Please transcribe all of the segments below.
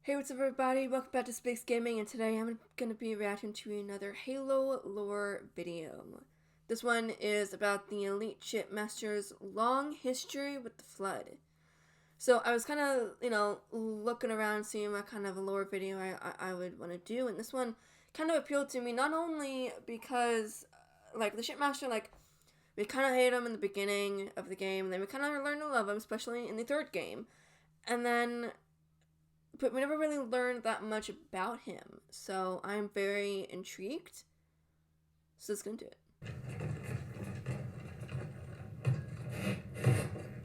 Hey, what's up everybody? Welcome back to Spiggs Gaming, and today I'm going to be reacting to another Halo lore video. This one is about the Elite Shipmaster's long history with the Flood. So I was kind of, looking around seeing what kind of a lore video I would want to do, and this one kind of appealed to me not only because, the Shipmaster, we kind of hate him in the beginning of the game, and then we kind of learn to love him, especially in the third game. And then but we never really learned that much about him, so I'm very intrigued. So let's go into it.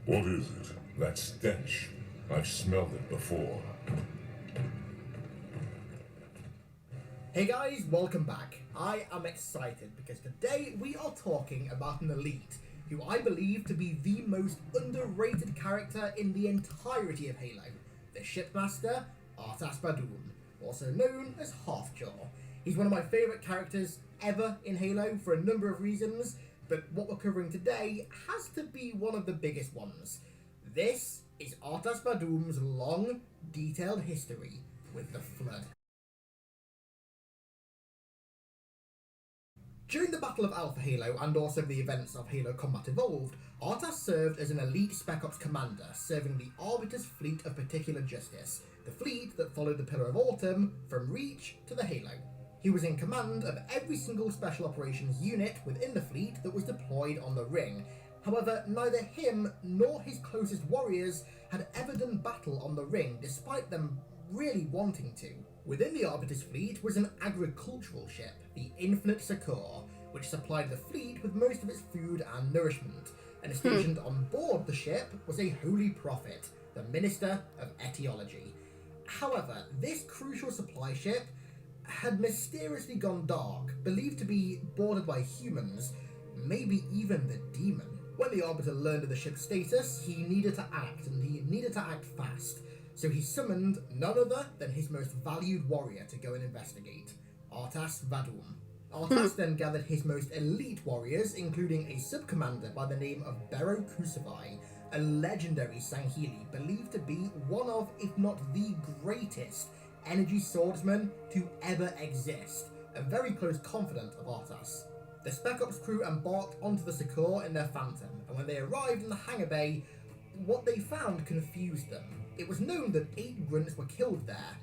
What is it? That stench. I've smelled it before. Hey guys, welcome back. I am excited because today we are talking about an elite who I believe to be the most underrated character in the entirety of Halo. The Shipmaster, Artas Badoom, also known as Halfjaw. He's one of my favourite characters ever in Halo for a number of reasons, but what we're covering today has to be one of the biggest ones. This is Artas Badoom's long, detailed history with the Flood. During the Battle of Alpha Halo and also the events of Halo Combat Evolved, Artas served as an elite Spec Ops commander, serving the Arbiter's fleet of Particular Justice, the fleet that followed the Pillar of Autumn from Reach to the Halo. He was in command of every single Special Operations unit within the fleet that was deployed on the Ring. However, neither him nor his closest warriors had ever done battle on the Ring, despite them really wanting to. Within the Arbiter's fleet was an agricultural ship, the Infinite Succor, which supplied the fleet with most of its food and nourishment, and stationed on board the ship was a holy prophet, the Minister of Etiology. However, this crucial supply ship had mysteriously gone dark, believed to be boarded by humans, maybe even the demon. When the Arbiter learned of the ship's status, he needed to act, and he needed to act fast. So he summoned none other than his most valued warrior to go and investigate, Artas Badoom. Artas then gathered his most elite warriors, including a sub-commander by the name of Bero Kusavai, a legendary Sangheili believed to be one of, if not the greatest, energy swordsmen to ever exist, a very close confidant of Artas. The Spec Ops crew embarked onto the Succor in their Phantom, and when they arrived in the hangar bay, what they found confused them. It was known that 8 grunts were killed there,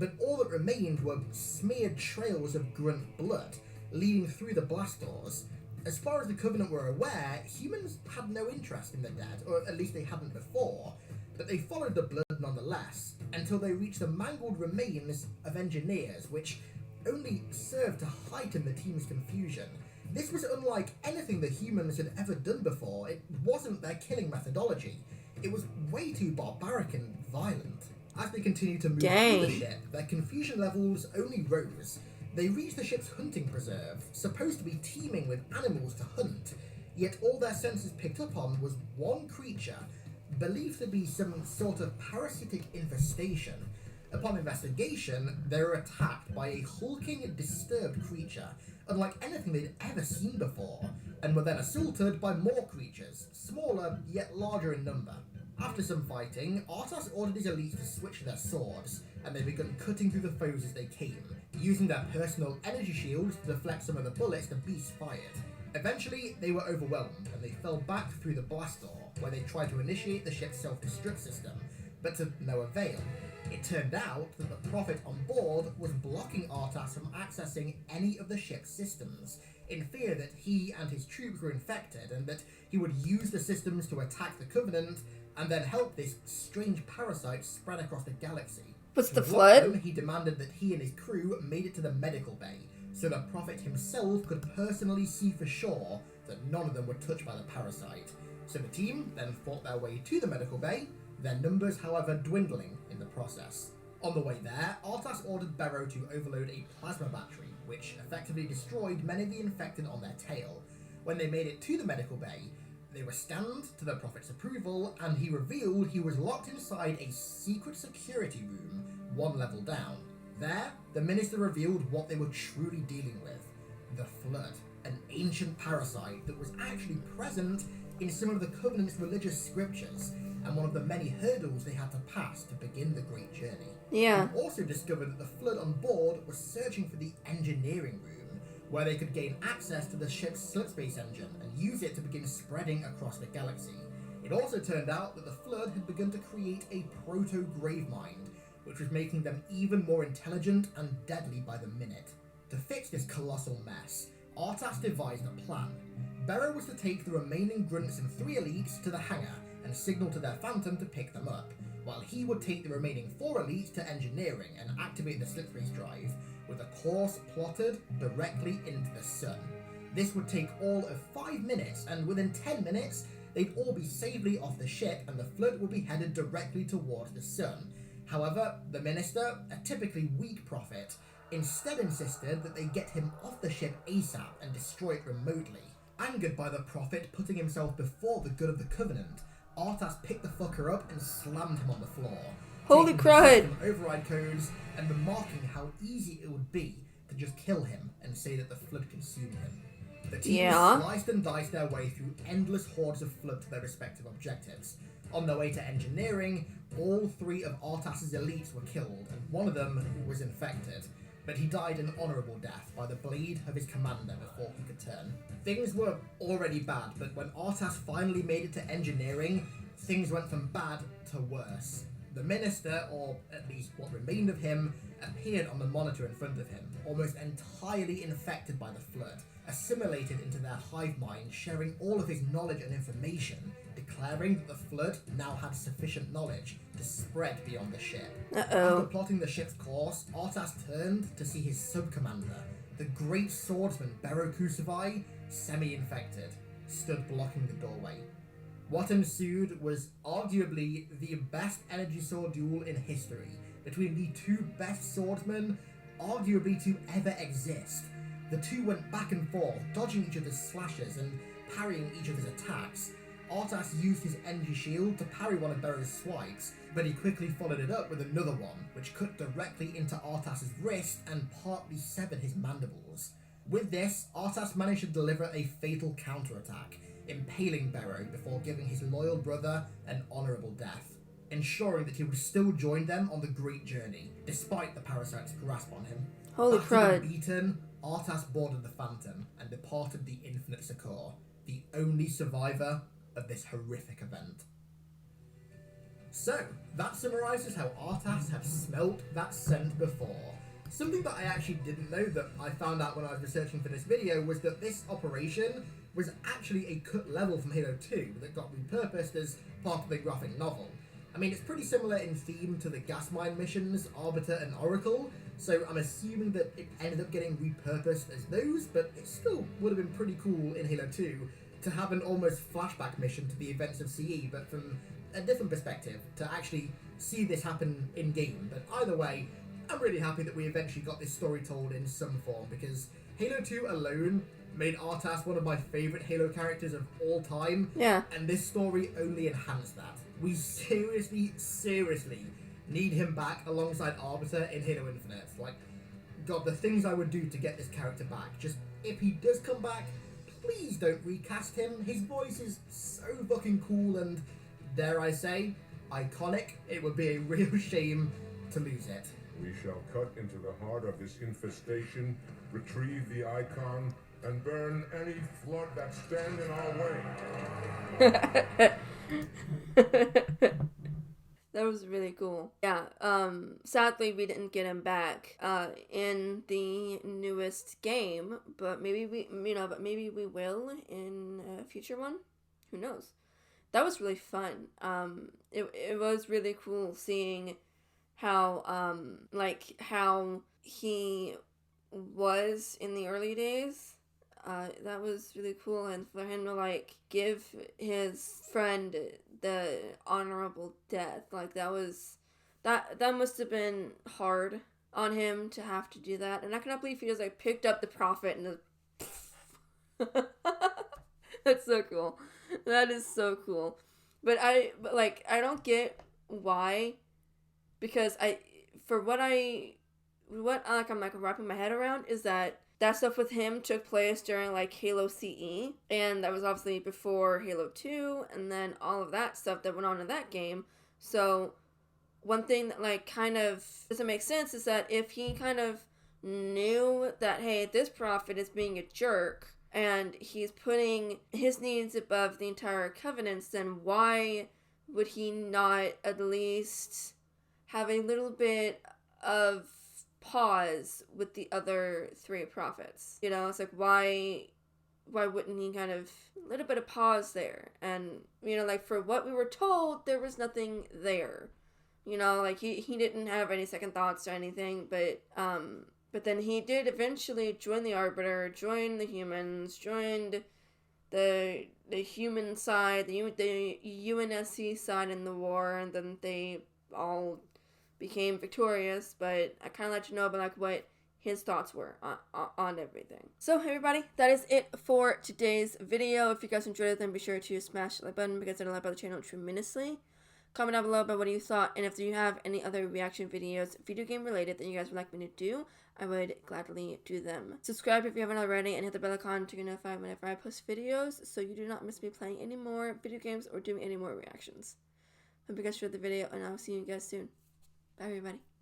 but all that remained were smeared trails of grunt blood, leading through the blast doors. As far as the Covenant were aware, humans had no interest in the dead, or at least they hadn't before, but they followed the blood nonetheless, until they reached the mangled remains of engineers, which only served to heighten the team's confusion. This was unlike anything the humans had ever done before. It wasn't their killing methodology. It was way too barbaric and violent. As they continued to move through the ship, their confusion levels only rose. They reached the ship's hunting preserve, supposed to be teeming with animals to hunt, yet all their senses picked up on was one creature, believed to be some sort of parasitic infestation. Upon investigation, they were attacked by a hulking, disturbed creature, unlike anything they'd ever seen before, and were then assaulted by more creatures, smaller yet larger in number. After some fighting, Artas ordered his elites to switch their swords, and they began cutting through the foes as they came, using their personal energy shields to deflect some of the bullets the beasts fired. Eventually, they were overwhelmed, and they fell back through the blast door, where they tried to initiate the ship's self-destruct system, but to no avail. It turned out that the Prophet on board was blocking Artas from accessing any of the ship's systems, in fear that he and his troops were infected, and that he would use the systems to attack the Covenant, and then help this strange parasite spread across the galaxy. What's To the block Flood? them, he demanded that he and his crew made it to the medical bay, so the Prophet himself could personally see for sure that none of them were touched by the parasite. So the team then fought their way to the medical bay, their numbers however dwindling in the process. On the way there, Artas ordered Bero to overload a plasma battery, which effectively destroyed many of the infected on their tail. When they made it to the medical bay, they were scanned to the Prophet's approval, and he revealed he was locked inside a secret security room, one level down. There, the Minister revealed what they were truly dealing with: the Flood, an ancient parasite that was actually present in some of the Covenant's religious scriptures, and one of the many hurdles they had to pass to begin the great journey. Yeah. We also discovered that the Flood on board was searching for the engineering room, where they could gain access to the ship's slipspace engine and use it to begin spreading across the galaxy. It also turned out that the Flood had begun to create a proto-gravemind, which was making them even more intelligent and deadly by the minute. To fix this colossal mess, Artas devised a plan. Bero was to take the remaining grunts and 3 elites to the hangar and signal to their Phantom to pick them up, while he would take the remaining 4 elites to engineering and activate the slipspace drive, with a course plotted directly into the sun. This would take all of 5 minutes, and within 10 minutes, they'd all be safely off the ship and the Flood would be headed directly towards the sun. However, the Minister, a typically weak prophet, instead insisted that they get him off the ship ASAP and destroy it remotely. Angered by the prophet putting himself before the good of the Covenant, Artas picked the fucker up and slammed him on the floor. Holy taking crud! the system override codes and remarking how easy it would be to just kill him and say that the Flood consumed him. The team sliced and diced their way through endless hordes of Flood to their respective objectives. On their way to engineering, all 3 of Artas's elites were killed, and one of them was infected, but he died an honourable death by the blade of his commander before he could turn. Things were already bad, but when Artas finally made it to engineering, things went from bad to worse. The Minister, or at least what remained of him, appeared on the monitor in front of him, almost entirely infected by the Flood, assimilated into their hive mind, sharing all of his knowledge and information, declaring that the Flood now had sufficient knowledge to spread beyond the ship. After plotting the ship's course, Artas turned to see his sub-commander, the great swordsman Bero Kusavai, semi-infected, stood blocking the doorway. What ensued was arguably the best energy sword duel in history, between the 2 best swordsmen, arguably to ever exist. The 2 went back and forth, dodging each other's slashes and parrying each other's attacks. Artas used his energy shield to parry one of Bero's swipes, but he quickly followed it up with another one, which cut directly into Artas's wrist and partly severed his mandibles. With this, Artas managed to deliver a fatal counterattack, impaling Bero before giving his loyal brother an honourable death, ensuring that he would still join them on the great journey, despite the parasite's grasp on him. Holy crud. After beaten, Artas boarded the Phantom and departed the Infinite Succor, the only survivor of this horrific event. So, that summarises how Artas had smelt that scent before. Something that I actually didn't know that I found out when I was researching for this video was that this operation was actually a cut level from Halo 2 that got repurposed as part of the graphic novel. I mean, it's pretty similar in theme to the gas mine missions, Arbiter and Oracle, so I'm assuming that it ended up getting repurposed as those, but it still would have been pretty cool in Halo 2 to have an almost flashback mission to the events of CE, but from a different perspective, to actually see this happen in-game. But either way, I'm really happy that we eventually got this story told in some form, because Halo 2 alone made Artas one of my favourite Halo characters of all time, and this story only enhanced that. We seriously need him back alongside Arbiter in Halo Infinite. Like, God, the things I would do to get this character back. Just, if he does come back, please don't recast him. His voice is so fucking cool and, dare I say, iconic. It would be a real shame to lose it. We shall cut into the heart of this infestation, retrieve the icon, and burn any flood that stand in our way. That was really cool. Yeah, sadly we didn't get him back in the newest game, but maybe we will in a future one. Who knows? That was really fun. It was really cool seeing how how he was in the early days. That was really cool, and for him to give his friend the honorable death, that must have been hard on him to have to do that. And I cannot believe he just picked up the prophet and just that's so cool. That is so cool. But I don't get why, because I'm wrapping my head around is that that stuff with him took place during like Halo CE, and that was obviously before Halo 2, and then all of that stuff that went on in that game. So one thing that like kind of doesn't make sense is that if he kind of knew that, hey, this prophet is being a jerk and he's putting his needs above the entire covenants, then why would he not at least have a little bit of pause with the other 3 prophets? You know, it's like, why wouldn't he kind of a little bit of pause there? And, you know, like, for what we were told, there was nothing there. You know, like, he didn't have any second thoughts or anything, but then he did eventually join the Arbiter, join the humans, joined the human side, the UNSC side in the war, and then they all became victorious. But I kind of let you know about like what his thoughts were on everything. So everybody, that is it for today's video. If you guys enjoyed it, then be sure to smash the like button because it'll help out the channel tremendously. Comment down below about what you thought, and if you have any other reaction videos, video game related, that you guys would like me to do, I would gladly do them. Subscribe if you haven't already, and hit the bell icon to get notified whenever I post videos, so you do not miss me playing any more video games or doing any more reactions. Hope you guys enjoyed the video, and I'll see you guys soon. Bye, everybody.